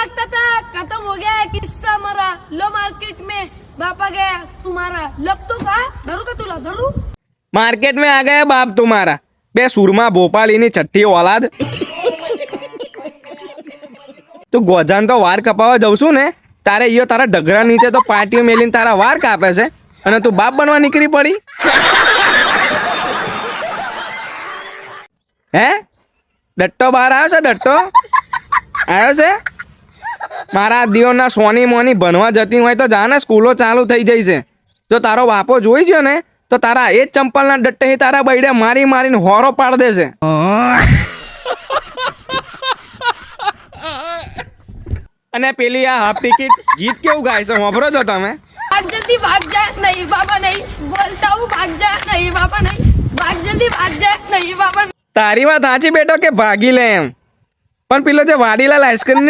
लगता था खत्म हो गया है किस्सा मरा लो मार्केट में बापा गया तुम्हारा लब तो कहा धरू का तुला धरू मार्केट में आ गया बाप तुम्हारा બે સુરમા ભોપાલીની છઠ્ઠી ઓલાદ તું ગોજાન તો વાર કપાવા જઉં છું ને તારે ઈયો તારા ઢગરા નીચે તો પાટીઓ મેલીને તારા વાર કાપે છે અને તું બાપ બનવા નીકળી પડી હે ડટ્ટો બહાર આવ્યો છે ડટ્ટો આવ્યો છે મારા દીઓના સોની મોની ભણવા જતી હોય તો જા ને સ્કૂલો ચાલુ થઈ જઈ છે જો તારો બાપો જોઈ છે ને તો તારા એ જ ચંપલના ડટ્ટે તારા બૈડે મારી મારીને હોરો પાડ દેશે અને પેલી આ હાફ ટિકિટ ગીત કેવું ગાય છે વાપરો છો તમે भाग जल्दी भाग जा नहीं बाबा नहीं बोलता हूँ भाग जा नहीं बाबा नहीं भाग जल्दी भाग जा नहीं बाबा તારી વાત સાચી બેટો કે ભાગી લે એમ પણ પેલો જે વાડીલાલ આઈસ્ક્રીમ